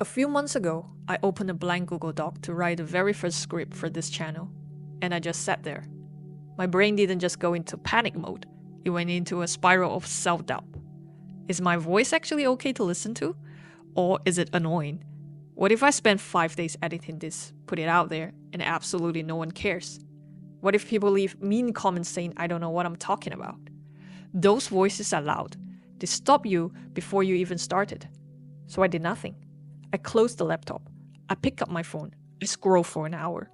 A few months ago, I opened a blank Google Doc to write the very first script for this channel, and I just sat there. My brain didn't just go into panic mode, it went into a spiral of self-doubt. Is my voice actually okay to listen to? Or is it annoying? What if I spend 5 days editing this, put it out there, and absolutely no one cares? What if people leave mean comments saying I don't know what I'm talking about? Those voices are loud. They stop you before you even started. So I did nothing. I closed the laptop. I picked up my phone. I scrolled for an hour.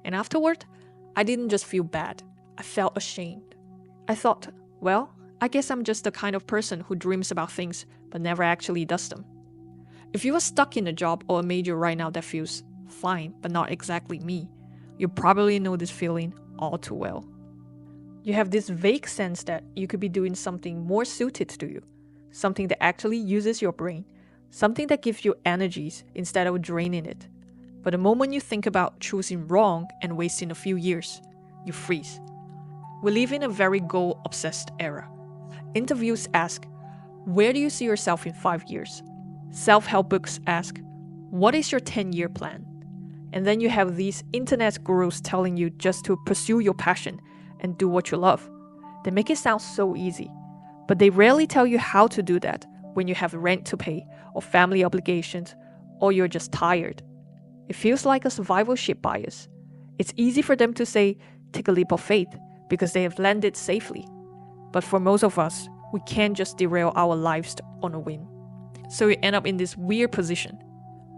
And afterward, I didn't just feel bad. I felt ashamed. I thought, well, I guess I'm just the kind of person who dreams about things but never actually does them. If you are stuck in a job or a major right now that feels fine but not exactly me, you probably know this feeling all too well. You have this vague sense that you could be doing something more suited to you, something that actually uses your brain, something that gives you energies instead of draining it. But the moment you think about choosing wrong and wasting a few years, you freeze. We live in a very goal-obsessed era. Interviews ask, where do you see yourself in 5 years? Self-help books ask, what is your 10-year plan? And then you have these internet gurus telling you just to pursue your passion and do what you love. They make it sound so easy, but they rarely tell you how to do that when you have rent to pay or family obligations or you're just tired. It feels like a survivalship bias. It's easy for them to say, take a leap of faith because they have landed safely. But for most of us, we can't just derail our lives on a whim. So you end up in this weird position.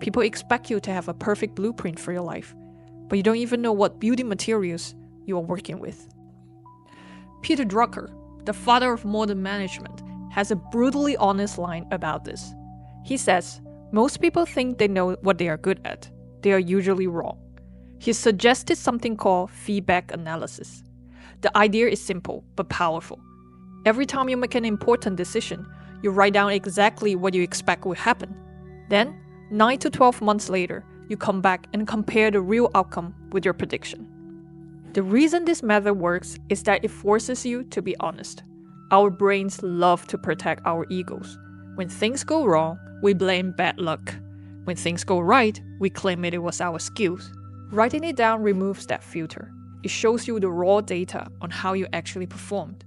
People expect you to have a perfect blueprint for your life, but you don't even know what building materials you are working with. Peter Drucker, the father of modern management, has a brutally honest line about this. He says, most people think they know what they are good at. They are usually wrong. He suggested something called feedback analysis. The idea is simple but powerful. Every time you make an important decision, you write down exactly what you expect will happen. Then, 9 to 12 months later, you come back and compare the real outcome with your prediction. The reason this method works is that it forces you to be honest. Our brains love to protect our egos. When things go wrong, we blame bad luck. When things go right, we claim it was our skills. Writing it down removes that filter. It shows you the raw data on how you actually performed.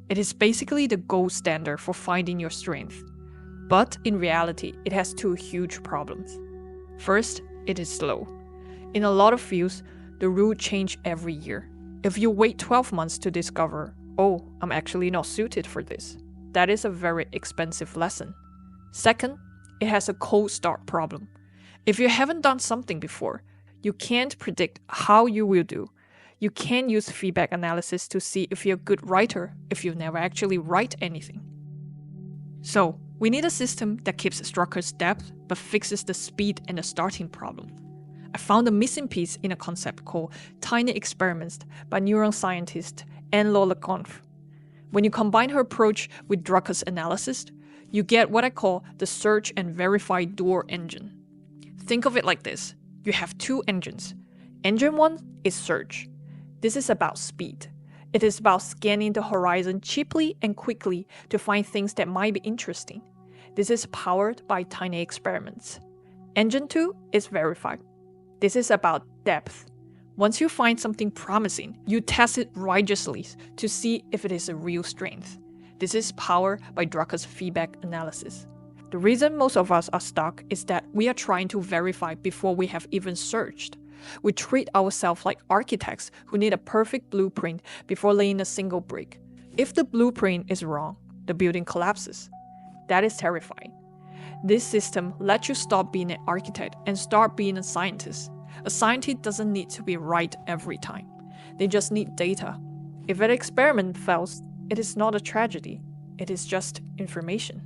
It is basically the gold standard for finding your strength. But in reality, it has two huge problems. First, it is slow. In a lot of fields, the rules change every year. If you wait 12 months to discover, oh, I'm actually not suited for this, that is a very expensive lesson. Second, it has a cold start problem. If you haven't done something before, you can't predict how you will do. You can't use feedback analysis to see if you're a good writer if you never actually write anything. So, we need a system that keeps Drucker's depth but fixes the speed and the starting problem. I found a missing piece in a concept called tiny experiments by neuroscientist Anne-Laure. When you combine her approach with Drucker's analysis, you get what I call the search and verify door engine. Think of it like this. You have two engines. Engine 1 is search. This is about speed. It is about scanning the horizon cheaply and quickly to find things that might be interesting. This is powered by tiny experiments. Engine 2 is verify. This is about depth. Once you find something promising, you test it rigorously to see if it is a real strength. This is powered by Drucker's feedback analysis. The reason most of us are stuck is that we are trying to verify before we have even searched. We treat ourselves like architects who need a perfect blueprint before laying a single brick. If the blueprint is wrong, the building collapses. That is terrifying. This system lets you stop being an architect and start being a scientist. A scientist doesn't need to be right every time. They just need data. If an experiment fails, it is not a tragedy. It is just information.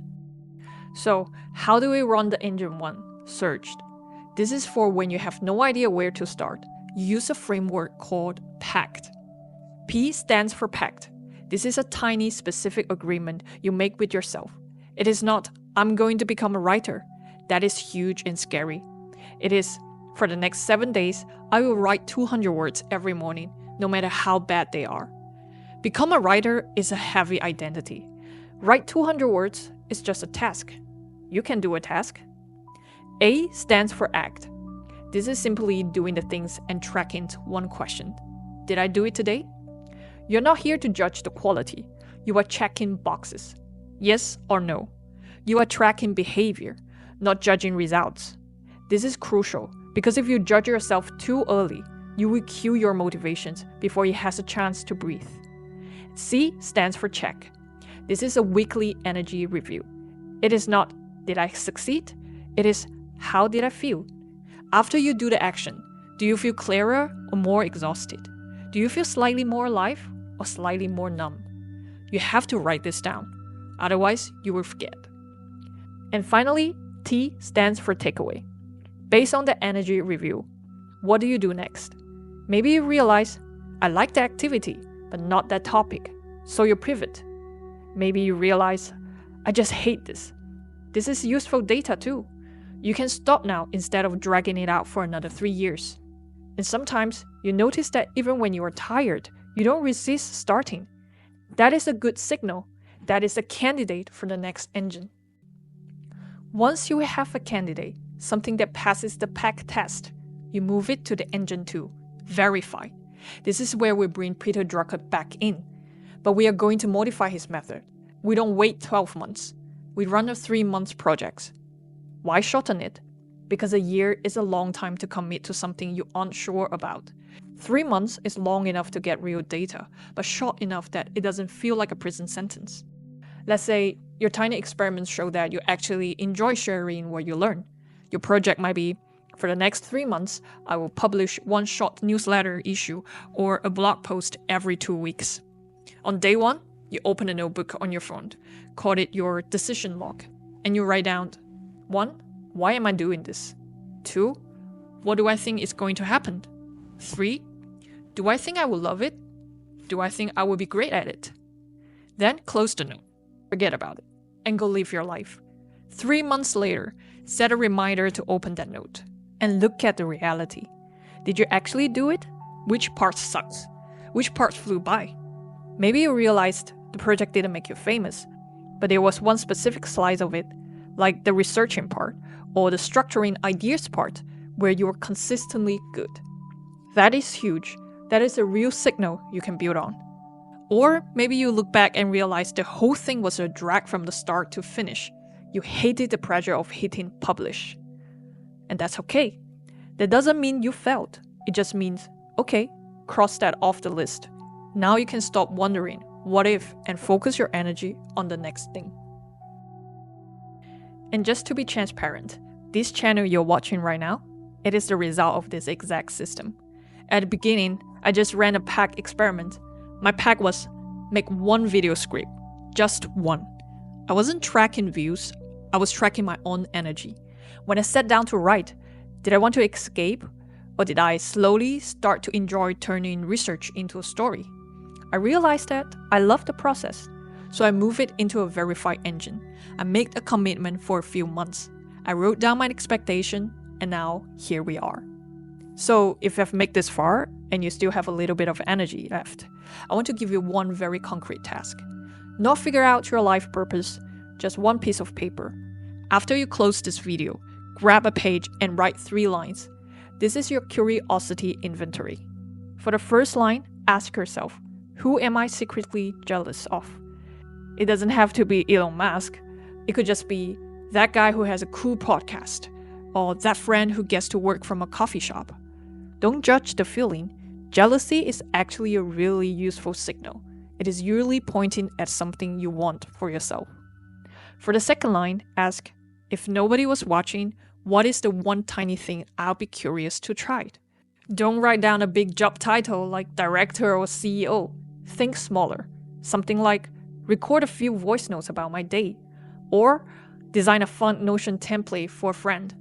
So, how do we run the engine 1, searched? This is for when you have no idea where to start. You use a framework called PACT. P stands for PACT. This is a tiny specific agreement you make with yourself. It is not, I'm going to become a writer. That is huge and scary. It is, for the next 7 days, I will write 200 words every morning, no matter how bad they are. Become a writer is a heavy identity. Write 200 words is just a task. You can do a task. A stands for ACT. This is simply doing the things and tracking one question. Did I do it today? You're not here to judge the quality. You are checking boxes. Yes or no. You are tracking behavior, not judging results. This is crucial because if you judge yourself too early, you will kill your motivations before it has a chance to breathe. C stands for check. This is a weekly energy review. It is not, did I succeed? It is, how did I feel? After you do the action, do you feel clearer or more exhausted? Do you feel slightly more alive or slightly more numb? You have to write this down. Otherwise, you will forget. And finally, T stands for takeaway. Based on the energy review, what do you do next? Maybe you realize, I like the activity, but not that topic. So you pivot. Maybe you realize, I just hate this. This is useful data too. You can stop now instead of dragging it out for another 3 years. And sometimes you notice that even when you are tired, you don't resist starting. That is a good signal. That is a candidate for the next engine. Once you have a candidate, something that passes the PACT test, you move it to the engine 2, verify. This is where we bring Peter Drucker back in. But we are going to modify his method. We don't wait 12 months. We run a 3-month project. Why shorten it? Because a year is a long time to commit to something you aren't sure about. 3 months is long enough to get real data, but short enough that it doesn't feel like a prison sentence. Let's say your tiny experiments show that you actually enjoy sharing what you learn. Your project might be, for the next 3 months, I will publish 1 short newsletter issue or a blog post every 2 weeks. On day 1, you open a notebook on your phone, call it your decision log, and you write down 1. Why am I doing this? 2. What do I think is going to happen? 3. Do I think I will love it? Do I think I will be great at it? Then close the note. Forget about it. And go live your life. 3 months later, set a reminder to open that note. And look at the reality. Did you actually do it? Which part sucks? Which part flew by? Maybe you realized the project didn't make you famous, but there was one specific slice of it, like the researching part, or the structuring ideas part, where you were consistently good. That is huge. That is a real signal you can build on. Or maybe you look back and realize the whole thing was a drag from the start to finish. You hated the pressure of hitting publish. And that's okay. That doesn't mean you failed. It just means, okay, cross that off the list. Now you can stop wondering, what if, and focus your energy on the next thing. And just to be transparent, this channel you're watching right now, it is the result of this exact system. At the beginning, I just ran a PACT experiment. My PACT was make 1 video script, just 1. I wasn't tracking views, I was tracking my own energy. When I sat down to write, did I want to escape? Or did I slowly start to enjoy turning research into a story? I realized that I loved the process, so I moved it into a verified engine. I made a commitment for a few months. I wrote down my expectation, and now here we are. So if you've made this far, and you still have a little bit of energy left, I want to give you one very concrete task. Not figure out your life purpose, just 1 piece of paper. After you close this video, grab a page and write 3 lines. This is your curiosity inventory. For the first line, ask yourself, who am I secretly jealous of? It doesn't have to be Elon Musk. It could just be that guy who has a cool podcast, or that friend who gets to work from a coffee shop. Don't judge the feeling. Jealousy is actually a really useful signal. It is usually pointing at something you want for yourself. For the second line, ask, if nobody was watching, what is the one tiny thing I'll be curious to try? Don't write down a big job title like director or CEO. Think smaller. Something like, record a few voice notes about my day. Or design a fun Notion template for a friend.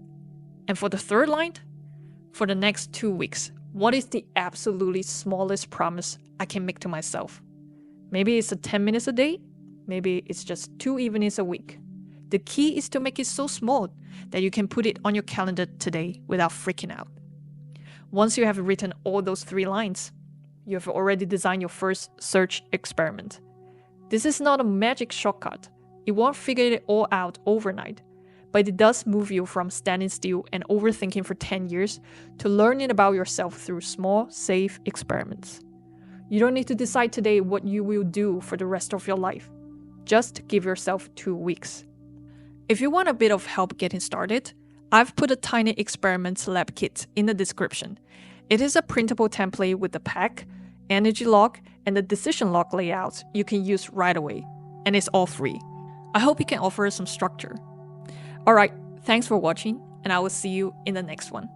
And for the third line, for the next 2 weeks, what is the absolutely smallest promise I can make to myself? Maybe it's 10 minutes a day. Maybe it's just 2 evenings a week. The key is to make it so small that you can put it on your calendar today without freaking out. Once you have written all those 3 lines, you have already designed your first search experiment. This is not a magic shortcut. It won't figure it all out overnight, but it does move you from standing still and overthinking for 10 years to learning about yourself through small, safe experiments. You don't need to decide today what you will do for the rest of your life. Just give yourself 2 weeks. If you want a bit of help getting started, I've put a tiny experiments lab kit in the description. It is a printable template with the PACT, energy log, and the decision log layouts you can use right away, and it's all free. I hope it can offer some structure. Alright, thanks for watching, and I will see you in the next one.